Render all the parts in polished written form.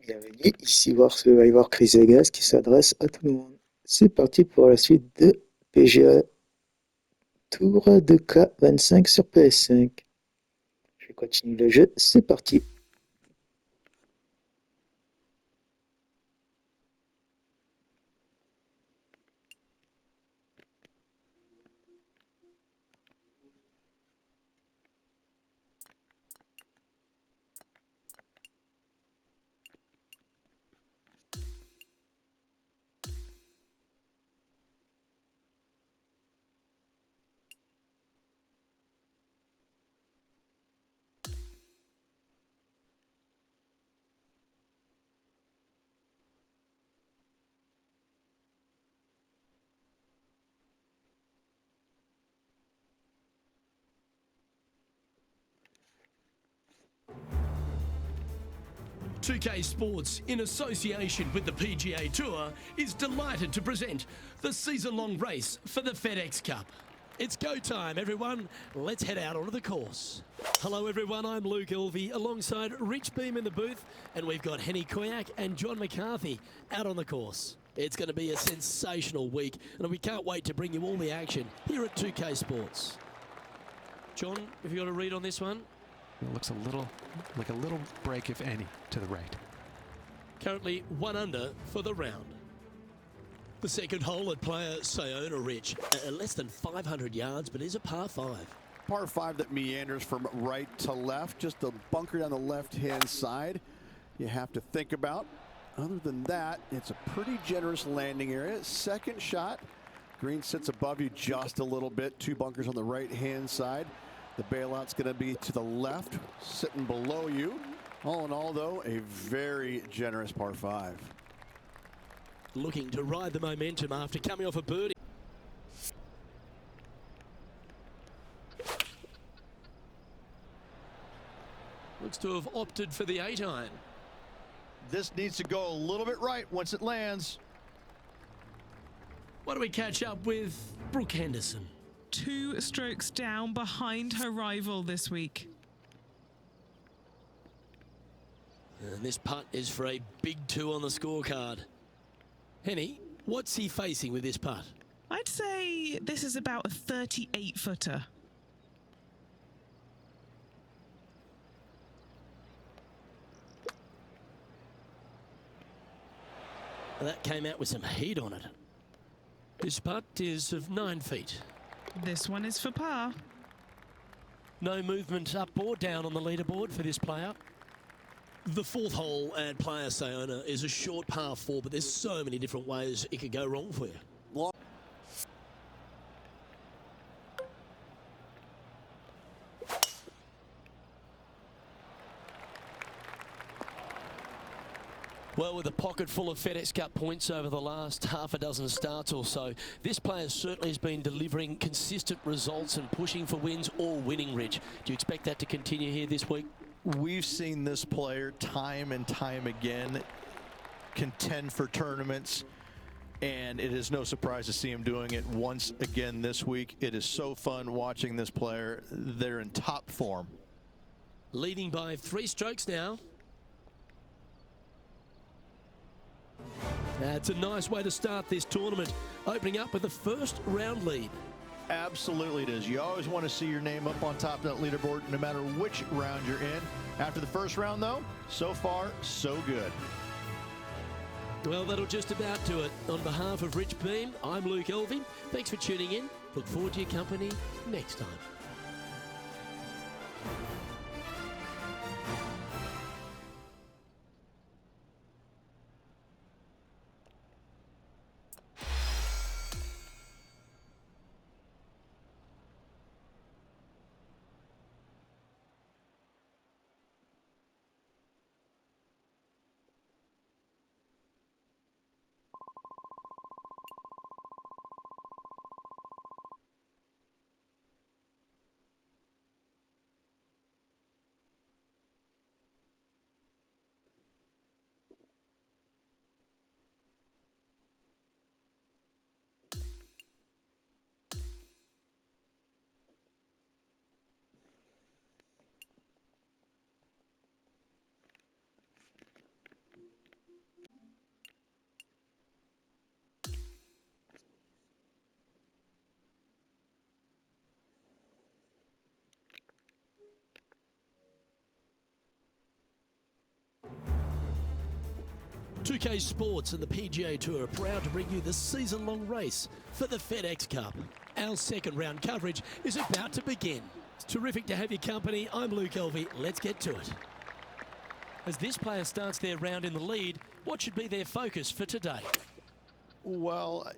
Bienvenue, ici voir Survivor Chris Vegas qui s'adresse à tout le monde. C'est parti pour la suite de PGA Tour 2K25 sur PS5. Je continue le jeu, c'est parti. .2K Sports, in association with the PGA Tour, is delighted to present the season-long race for the FedEx Cup. It's go time, everyone. Let's head out onto the course. Hello, everyone. I'm Luke Elvey, alongside Rich Beam in the booth, and we've got Henny Koyak and John McCarthy out on the course. It's going to be a sensational week, and we can't wait to bring you all the action here at 2K Sports. John, have you got a read on this one? It looks a little like a little break, if any, to the right. Currently 1 under for the round. The second hole at player Sayona Rich, less than 500 yards, but is a par 5. Par 5 that meanders from right to left, just a bunker down the left-hand side you have to think about. Other than that, it's a pretty generous landing area. Second shot, green sits above you just a little bit. 2 bunkers on the right-hand side. The bailout's going to be to the left, sitting below you. All in all, though, a very generous par 5. Looking to ride the momentum after coming off a birdie. Looks to have opted for the 8-iron. This needs to go a little bit right once it lands. Why don't we catch up with Brooke Henderson? 2 strokes down behind her rival this week. And this putt is for a big 2 on the scorecard. Henny, what's he facing with this putt? I'd say this is about a 38-footer. That came out with some heat on it. This putt is of 9 feet. This one is for par. No movement up or down on the leaderboard for this player. The 4th hole at player Sayona is a short par 4, but there's so many different ways it could go wrong for you. Well, with a pocket full of FedEx Cup points over the last half a dozen starts or so, this player certainly has been delivering consistent results and pushing for wins or winning, Rich. Do you expect that to continue here this week? We've seen this player time and time again contend for tournaments, and it is no surprise to see him doing it once again this week. It is so fun watching this player. They're in top form. Leading by 3 strokes now. That's a nice way to start this tournament, opening up with the first round lead. Absolutely it is. You always want to see your name up on top of that leaderboard, no matter which round you're in. After the first round, though, so far, so good. Well, that'll just about do it. On behalf of Rich Beam, I'm Luke Elvey. Thanks for tuning in. Look forward to your company next time. 2K Sports and the PGA Tour are proud to bring you the season-long race for the FedEx Cup. Our second round coverage is about to begin. It's terrific to have your company. I'm Luke Elvey. Let's get to it. As this player starts their round in the lead, what should be their focus for today? Well,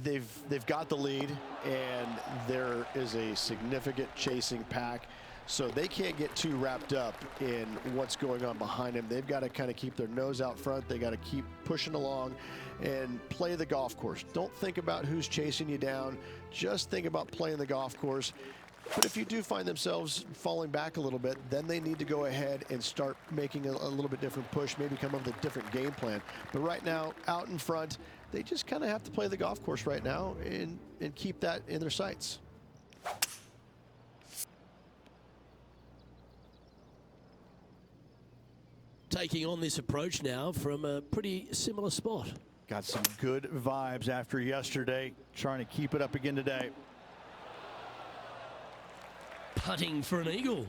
they've got the lead, and there is a significant chasing pack, so they can't get too wrapped up in what's going on behind them. They've got to kind of keep their nose out front. They got to keep pushing along and play the golf course. Don't think about who's chasing you down. Just think about playing the golf course. But if you do find themselves falling back a little bit, then they need to go ahead and start making a little bit different push, maybe come up with a different game plan. But right now, out in front, they just kind of have to play the golf course right now and keep that in their sights. Taking on this approach now from a pretty similar spot. Got some good vibes after yesterday, trying to keep it up again today. Putting for an eagle.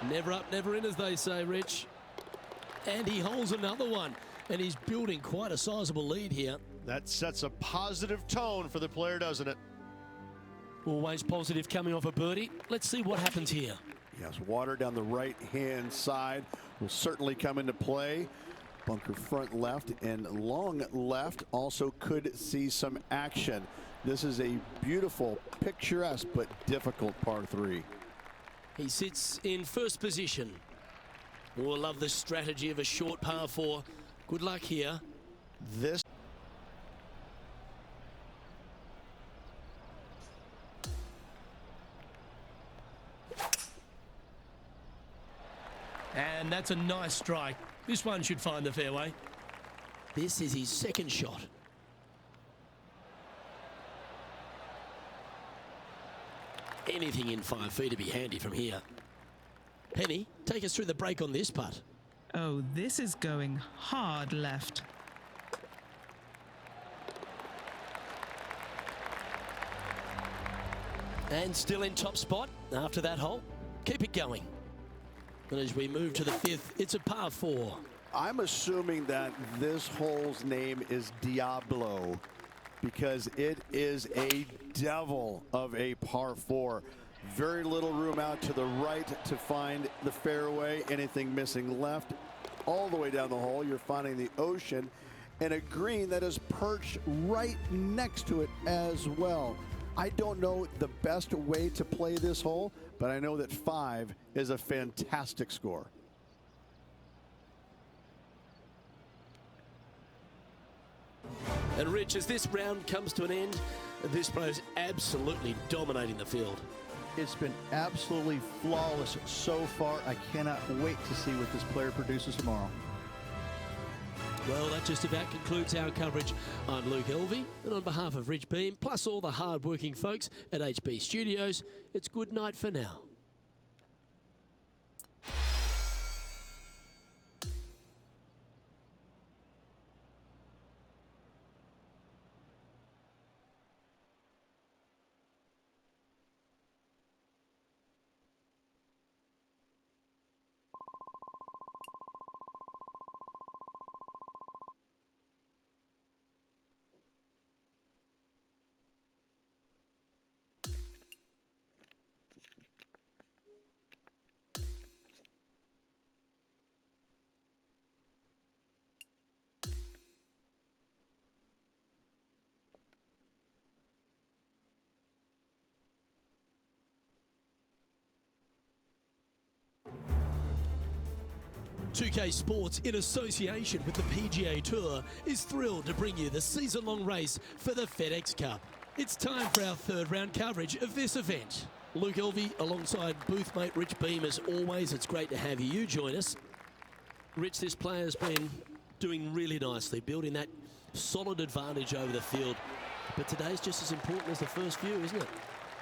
Never up, never in, as they say, Rich. And he holds another one, and he's building quite a sizable lead here. That sets a positive tone for the player, doesn't it? Always positive coming off a birdie. Let's see what happens here. Yes, water down the right-hand side will certainly come into play. Bunker front left and long left also could see some action. This is a beautiful, picturesque, but difficult par 3. He sits in first position. We'll love the strategy of a short par 4. Good luck here. This And that's a nice strike. This one should find the fairway. This is his second shot. Anything in 5 feet to be handy from here. Penny, take us through the break on this putt. Oh, this is going hard left. And still in top spot after that hole. Keep it going. And as we move to the 5th, it's a par 4. I'm assuming that this hole's name is Diablo because it is a devil of a par 4. Very little room out to the right to find the fairway. Anything missing left, all the way down the hole, you're finding the ocean and a green that is perched right next to it as well. I don't know the best way to play this hole, but I know that 5 is a fantastic score. And Rich, as this round comes to an end, this player's absolutely dominating the field. It's been absolutely flawless so far. I cannot wait to see what this player produces tomorrow. Well, that just about concludes our coverage. I'm Luke Elvey, and on behalf of Rich Beam, plus all the hard-working folks at HB Studios, it's good night for now. .2K Sports, in association with the PGA Tour, is thrilled to bring you the season-long race for the FedEx Cup. It's time for our third round coverage of this event. Luke Elvey alongside booth mate Rich Beam. As always, it's great to have you join us. Rich, this player's been doing really nicely, building that solid advantage over the field. But today's just as important as the first few, isn't it?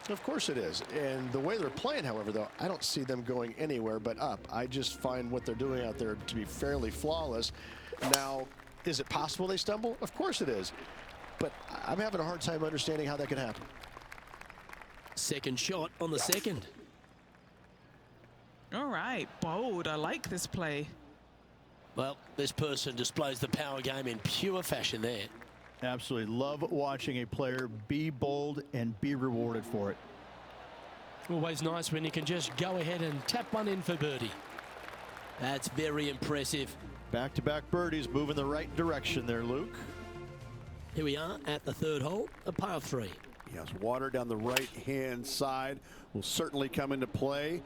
Of course it is. And the way they're playing, however, though, I don't see them going anywhere but up. I just find what they're doing out there to be fairly flawless. Now, is it possible they stumble? Of course it is. But I'm having a hard time understanding how that can happen. Second shot on the second. All right, bold. I like this play. Well, this person displays the power game in pure fashion there. Absolutely love watching a player be bold and be rewarded for it. Always nice when you can just go ahead and tap one in for birdie. That's very impressive. Back-to-back birdies, moving the right direction there, Luke. Here we are at the third hole, a par 3. Yes, water down the right-hand side will certainly come into play.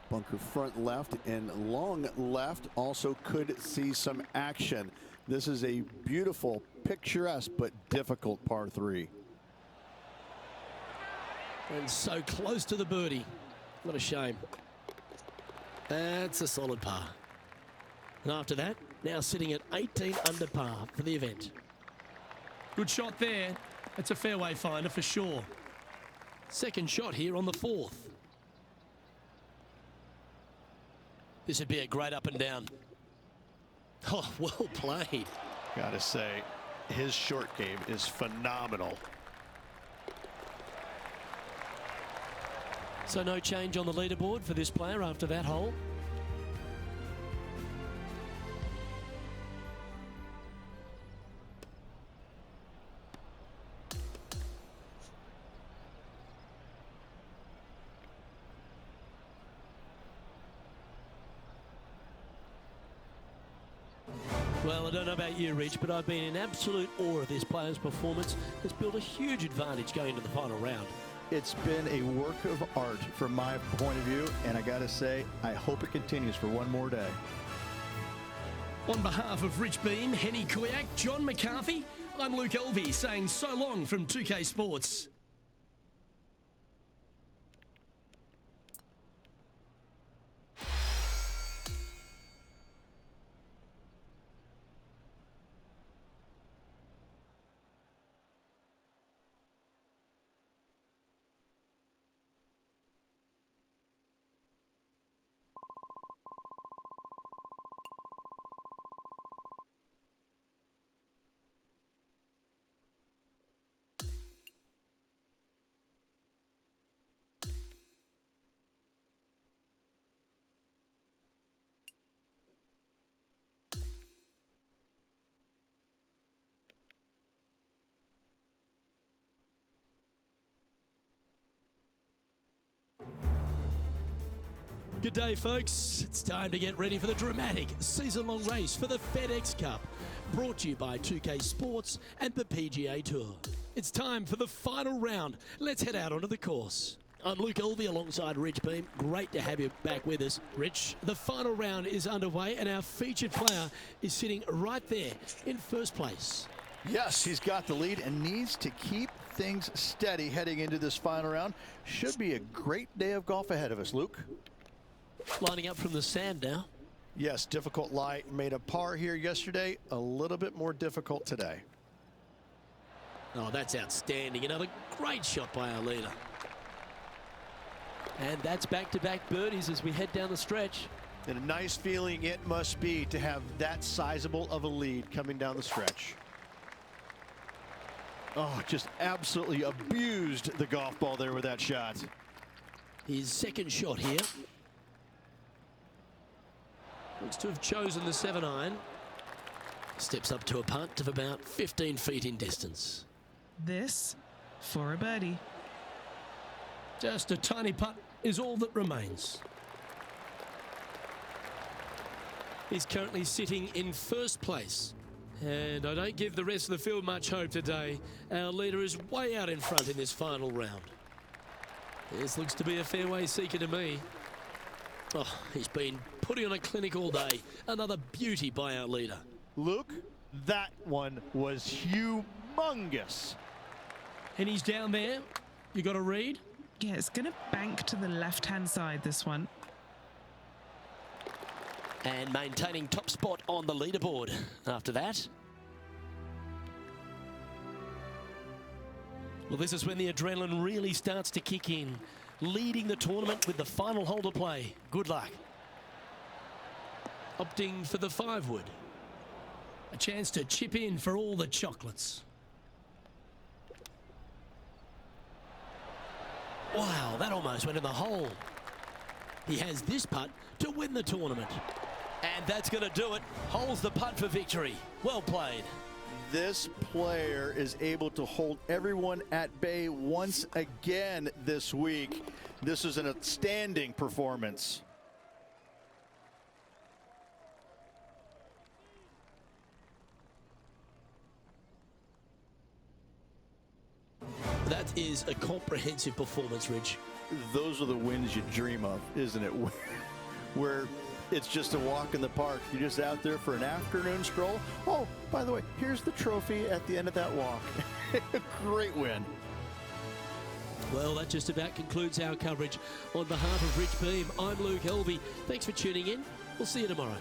Bunker front left and long left also could see some action. This is a beautiful, picturesque, but difficult par 3. And so close to the birdie. What a shame. That's a solid par. And after that, now sitting at 18 under par for the event. Good shot there. That's a fairway finder for sure. Second shot here on the 4th. This would be a great up and down. Oh, well played. Gotta say, his short game is phenomenal. So no change on the leaderboard for this player after that hole. Well, I don't know about you, Rich, but I've been in absolute awe of this player's performance. It's built a huge advantage going into the final round. It's been a work of art from my point of view, and I gotta say, I hope it continues for one more day. On behalf of Rich Beam, Henny Koyak, John McCarthy, I'm Luke Elvey saying so long from 2K Sports. Good day, folks. It's time to get ready for the dramatic season-long race for the FedEx Cup, brought to you by 2K Sports and the PGA Tour. It's time for the final round. Let's head out onto the course. I'm Luke Elvey alongside Rich Beam. Great to have you back with us, Rich. The final round is underway and our featured player is sitting right there in first place. Yes, he's got the lead and needs to keep things steady heading into this final round. Should be a great day of golf ahead of us, Luke. Lining up from the sand now. Yes, difficult lie. Made a par here yesterday. A little bit more difficult today. Oh, that's outstanding. Another great shot by our leader. And that's back-to-back birdies as we head down the stretch. And a nice feeling it must be to have that sizable of a lead coming down the stretch. Oh, just absolutely abused the golf ball there with that shot. His second shot here. Looks to have chosen the 7-iron. Steps up to a punt of about 15 feet in distance. This for a birdie. Just a tiny putt is all that remains. He's currently sitting in first place. And I don't give the rest of the field much hope today. Our leader is way out in front in this final round. This looks to be a fairway seeker to me. Oh, he's been putting on a clinic all day. Another beauty by our leader. Luke, that one was humongous. And he's down there. You got a read? Yeah, it's going to bank to the left-hand side, this one. And maintaining top spot on the leaderboard after that. Well, this is when the adrenaline really starts to kick in. Leading the tournament with the final hole to play. Good luck. Opting for the 5-wood. A chance to chip in for all the chocolates. Wow, that almost went in the hole. He has this putt to win the tournament. And that's going to do it. Holds the putt for victory. Well played. This player is able to hold everyone at bay once again this week. This is an outstanding performance. That is a comprehensive performance, Rich. Those are the wins you dream of, isn't it? Where it's just a walk in the park. You're just out there for an afternoon stroll. Oh, by the way, here's the trophy at the end of that walk. Great win. Well, that just about concludes our coverage. On behalf of Rich Beam, I'm Luke Helvey. Thanks for tuning in. We'll see you tomorrow.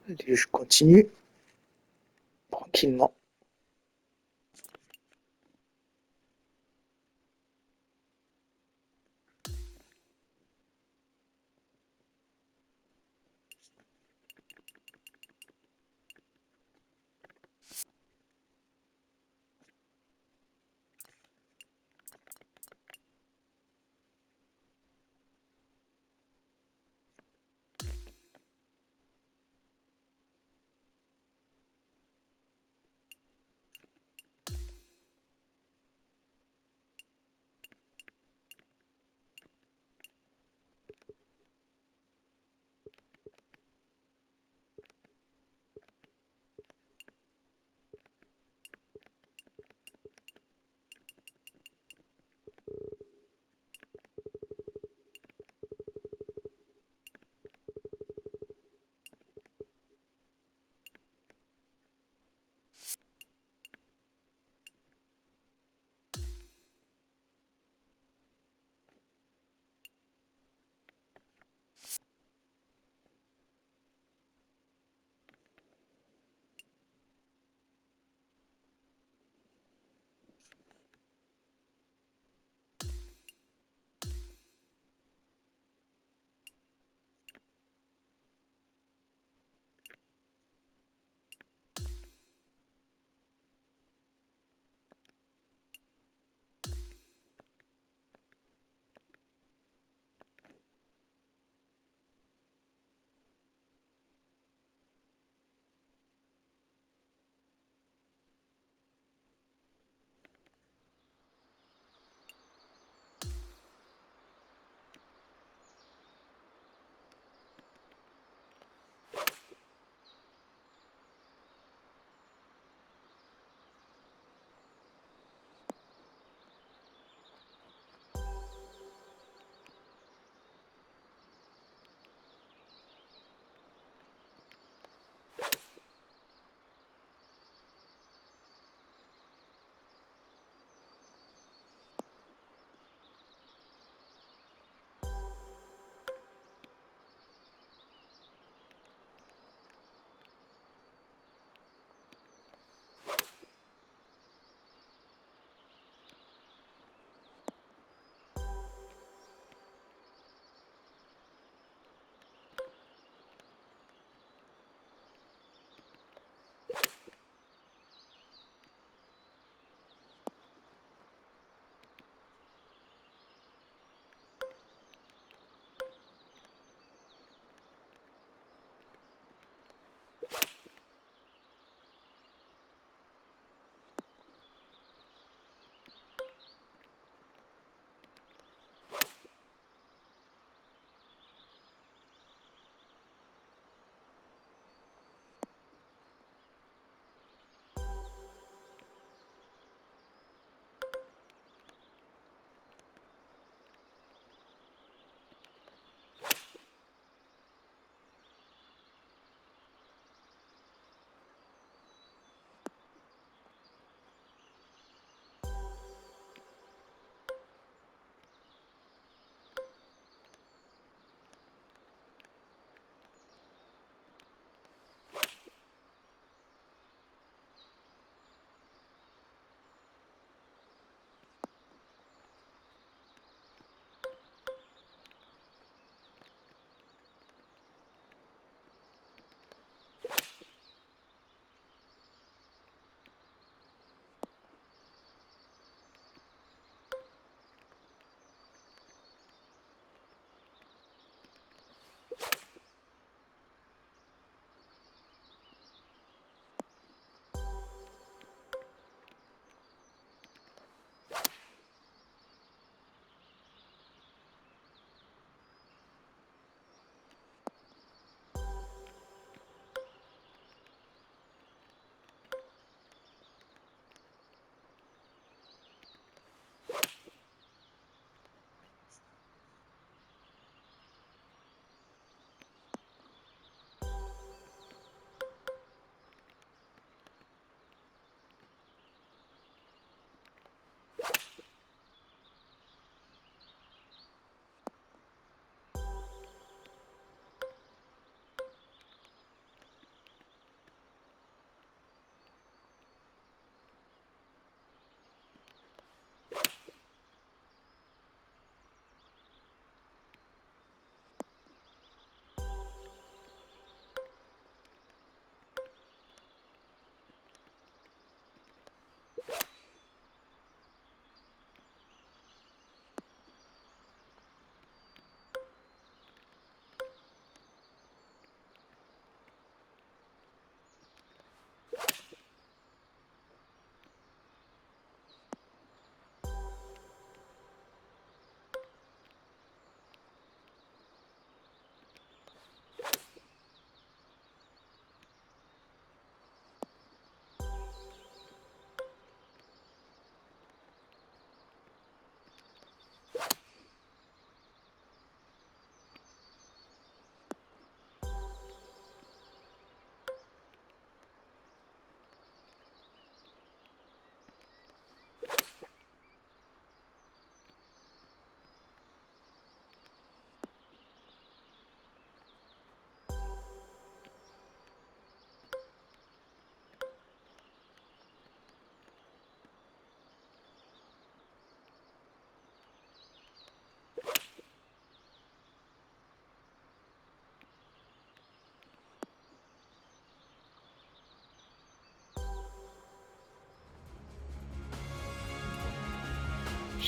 Allez, je continue tranquillement.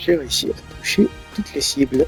J'ai réussi à toucher toutes les cibles.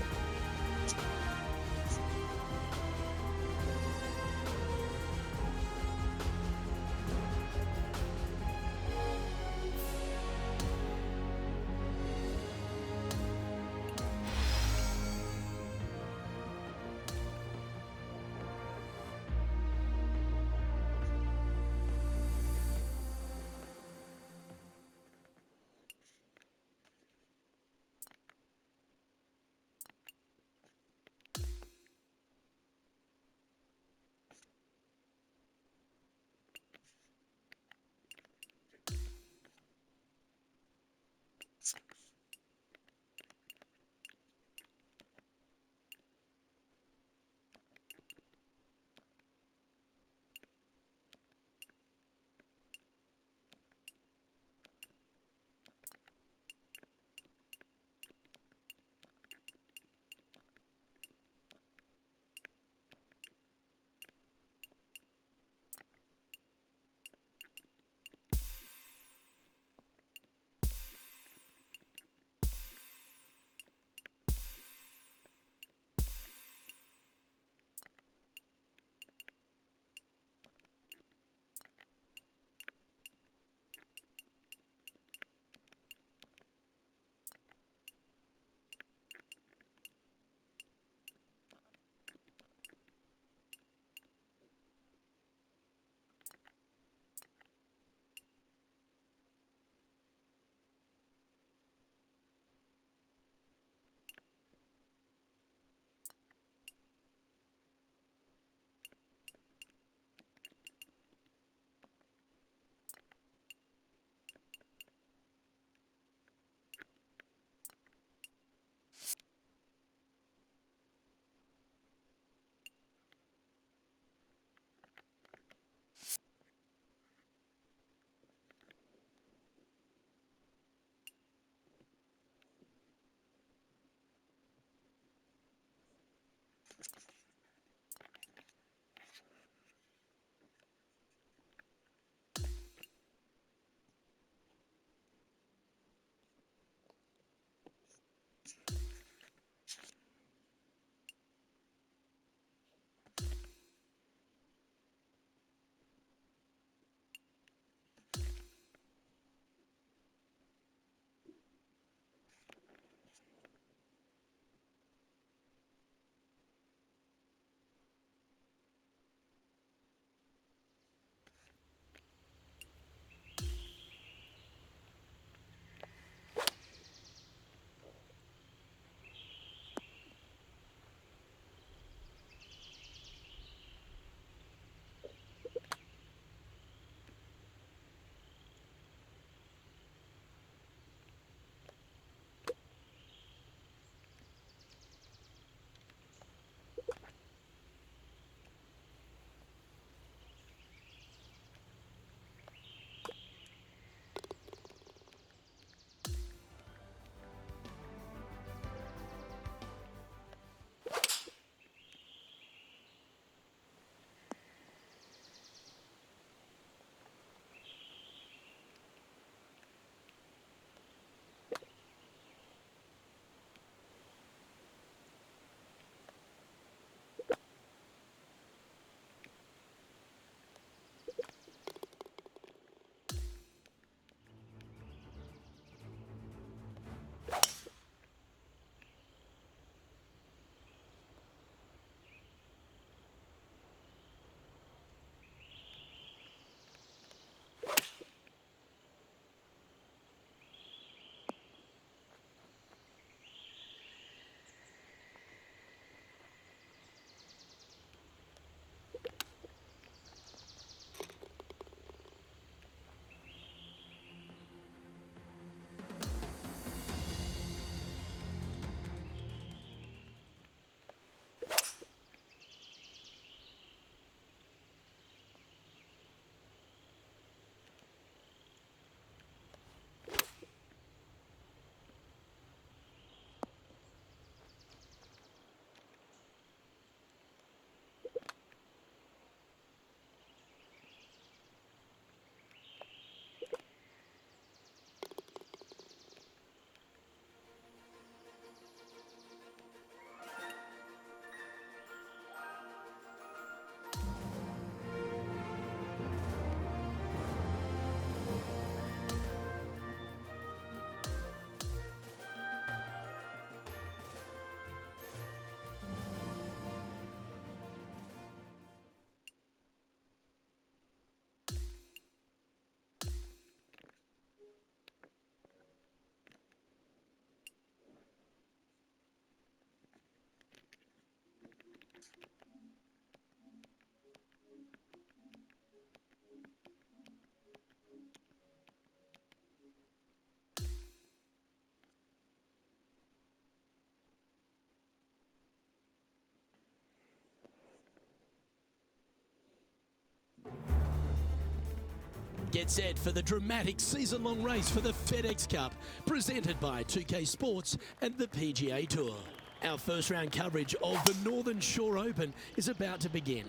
Get set for the dramatic season-long race for the FedEx Cup, presented by 2K Sports and the PGA Tour. Our first round coverage of the Northern Shore Open is about to begin.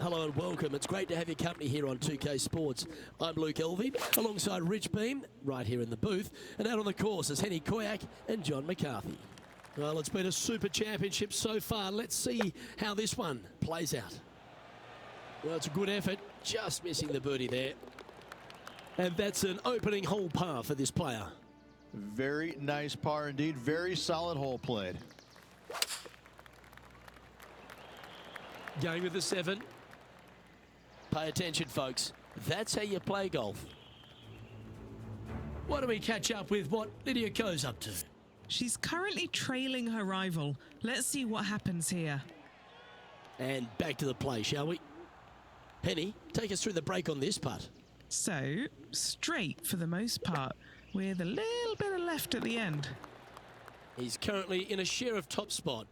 Hello and welcome. It's great to have your company here on 2K Sports. I'm Luke Elvey, alongside Rich Beam, right here in the booth, and out on the course is Henny Koyak and John McCarthy. Well, it's been a super championship so far. Let's see how this one plays out. Well, it's a good effort, just missing the birdie there. And that's an opening hole par for this player. Very nice par indeed. Very solid hole played. Going with the 7. Pay attention, folks. That's how you play golf. Why don't we catch up with what Lydia Ko's up to? She's currently trailing her rival. Let's see what happens here. And back to the play, shall we? Henny, take us through the break on this putt. So, straight for the most part, with a little bit of left at the end. He's currently in a share of top spot.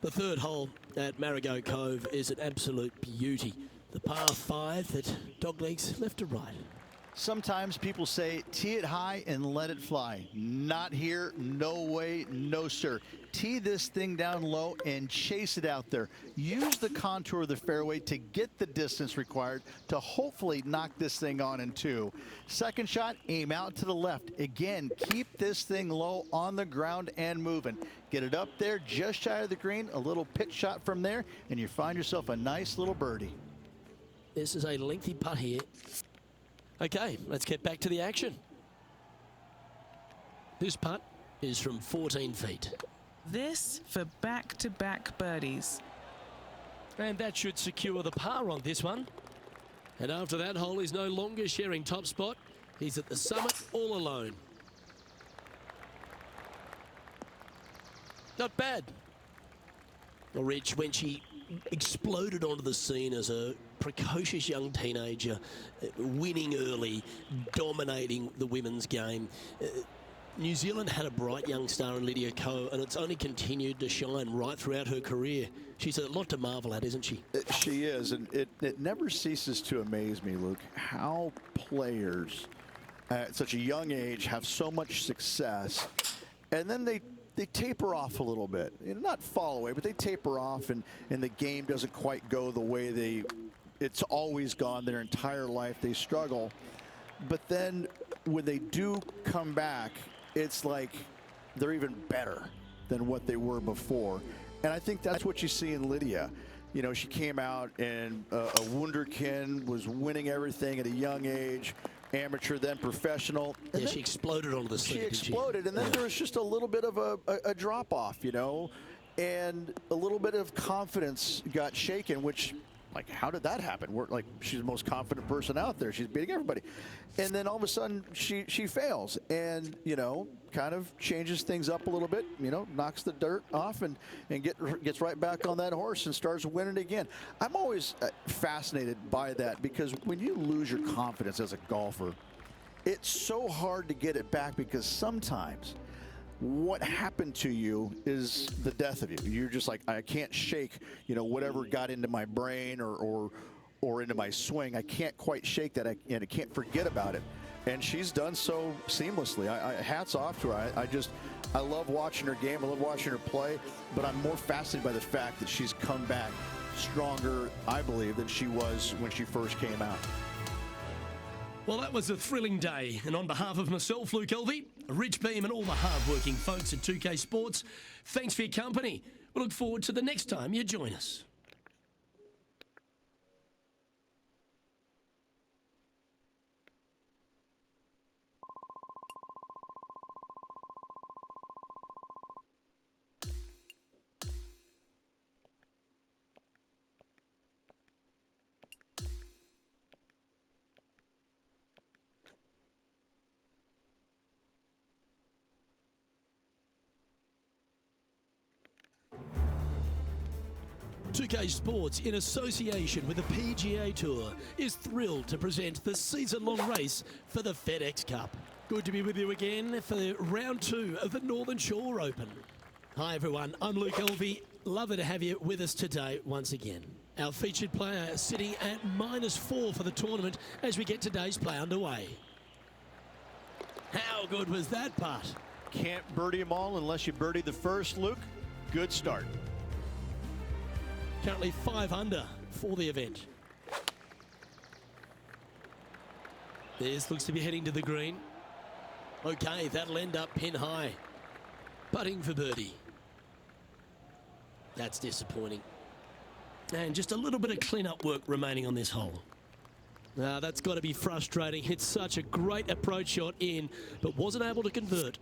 The third hole at Marigot Cove is an absolute beauty. The par 5 that doglegs left to right. Sometimes people say, tee it high and let it fly. Not here, no way, no sir. Tee this thing down low and chase it out there. Use the contour of the fairway to get the distance required to hopefully knock this thing on in 2. Second shot, aim out to the left. Again, keep this thing low on the ground and moving. Get it up there just shy of the green, a little pitch shot from there, and you find yourself a nice little birdie. This is a lengthy putt here. Okay, let's get back to the action. This putt is from 14 feet. This for back-to-back birdies. And that should secure the par on this one. And after that hole, he's no longer sharing top spot. He's at the summit all alone. Not bad. Well, Rich, when she exploded onto the scene as a precocious young teenager, winning early, dominating the women's game, New Zealand had a bright young star in Lydia Ko, and it's only continued to shine right throughout her career. She's a lot to marvel at, isn't she? She is, and it never ceases to amaze me, Luke, how players at such a young age have so much success, and then they taper off a little bit. You know, not fall away, but they taper off, and the game doesn't quite go the way it's always gone their entire life. They struggle. But then when they do come back, it's like they're even better than what they were before. And I think that's what you see in Lydia. You know, she came out and a wunderkind, was winning everything at a young age. Amateur, then professional. And yeah, she exploded onto the scene. She exploded, and then there was just a little bit of a drop off, you know, and a little bit of confidence got shaken, which, like, how did that happen? Like, she's the most confident person out there. She's beating everybody. And then all of a sudden she fails and, you know, kind of changes things up a little bit, you know, knocks the dirt off and gets right back on that horse and starts winning again. I'm always fascinated by that, because when you lose your confidence as a golfer, it's so hard to get it back, because sometimes what happened to you is the death of you. You're just like, I can't shake, you know, whatever got into my brain or into my swing. I can't quite shake that, and I can't forget about it. And she's done so seamlessly. Hats off to her. I love watching her game. I love watching her play, but I'm more fascinated by the fact that she's come back stronger, I believe, than she was when she first came out. Well, that was a thrilling day. And on behalf of myself, Luke Elvey, Rich Beam, and all the hard-working folks at 2K Sports, thanks for your company. We look forward to the next time you join us. UK Sports, in association with the PGA Tour, is thrilled to present the season-long race for the FedEx Cup. Good to be with you again for round 2 of the Northern Shore Open. Hi everyone, I'm Luke Elvey. Lovely to have you with us today once again. Our featured player sitting at -4 for the tournament as we get today's play underway. How good was that putt? Can't birdie them all unless you birdie the first, Luke. Good start. Currently 5 under for the event. This looks to be heading to the green. Okay, that'll end up pin high. Putting for birdie. That's disappointing. And just a little bit of clean-up work remaining on this hole. Now, that's got to be frustrating. Hit such a great approach shot in, but wasn't able to convert.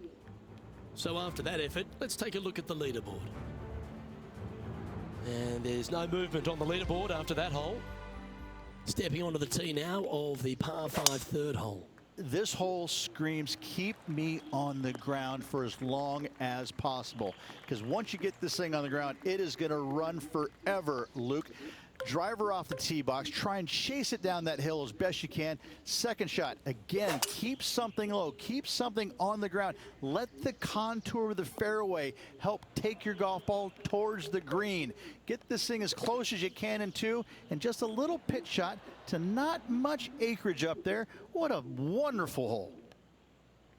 So after that effort, let's take a look at the leaderboard. And there's no movement on the leaderboard after that hole. Stepping onto the tee now of the par 5 third hole. This hole screams, keep me on the ground for as long as possible. Because once you get this thing on the ground, it is going to run forever, Luke. Driver off the tee box, try and chase it down that hill as best you can. Second shot, again, keep something low, keep something on the ground. Let the contour of the fairway help take your golf ball towards the green. Get this thing as close as you can in 2, and just a little pitch shot to not much acreage up there. What a wonderful hole.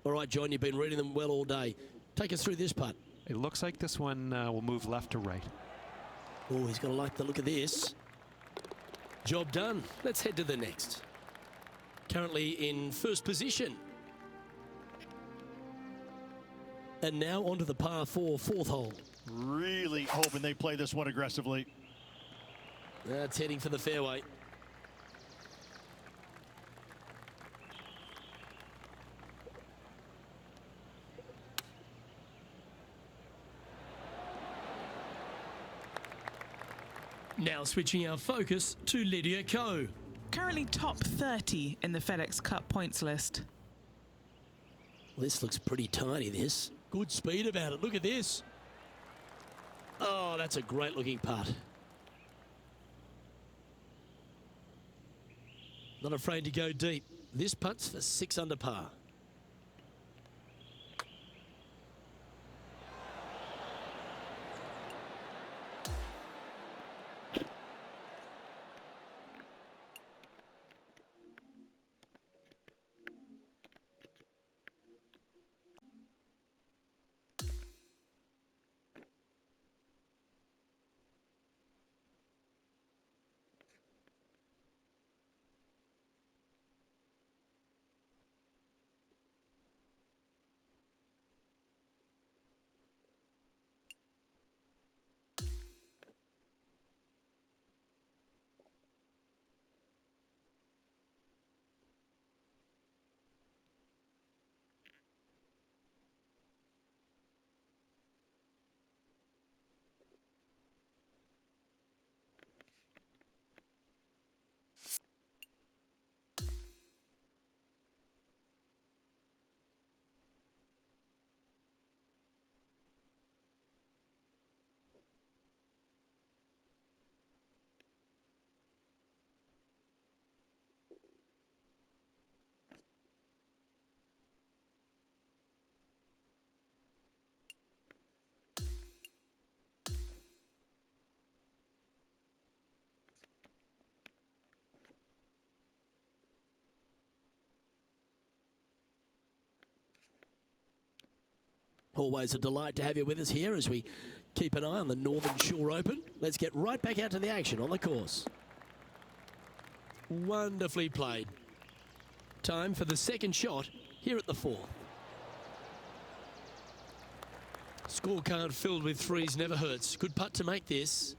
All right, John, you've been reading them well all day. Take us through this putt. It looks like this one will move left to right. Oh, he's going to like the look of this. Job done. Let's head to the next. Currently in first position. And now onto the par 4 fourth hole. Really hoping they play this one aggressively. That's heading for the fairway. Now switching our focus to Lydia Ko. Currently top 30 in the FedEx Cup points list. This looks pretty tiny, this. Good speed about it. Look at this. Oh, that's a great looking putt. Not afraid to go deep. This putt's for 6 under par. Always a delight to have you with us here as we keep an eye on the Northern Shore Open. Let's get right back out to the action on the course. Wonderfully played. Time for the second shot here at the 4th. Scorecard filled with threes never hurts. Good putt to make this.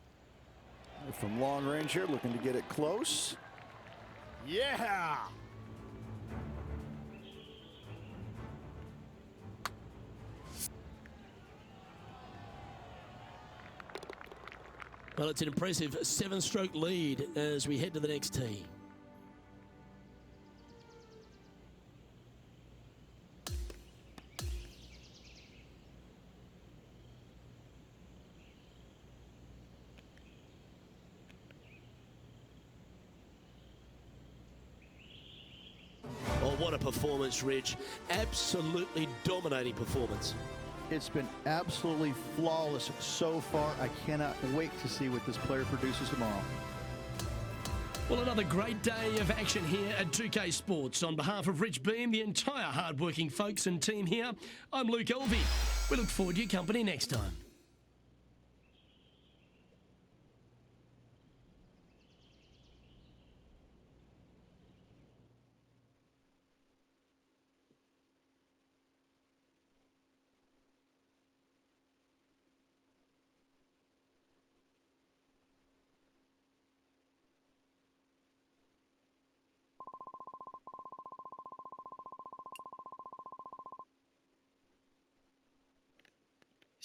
From long range here, looking to get it close. Yeah! Well, it's an impressive 7-stroke lead as we head to the next tee. Oh, what a performance, Rich. Absolutely dominating performance. It's been absolutely flawless so far. I cannot wait to see what this player produces tomorrow. Well, another great day of action here at 2K Sports. On behalf of Rich Beam, the entire hard-working folks and team here, I'm Luke Elvey. We look forward to your company next time.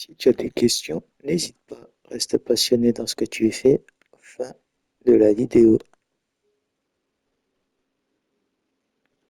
Si tu as des questions, n'hésite pas, reste passionné dans ce que tu fais. Fin de la vidéo.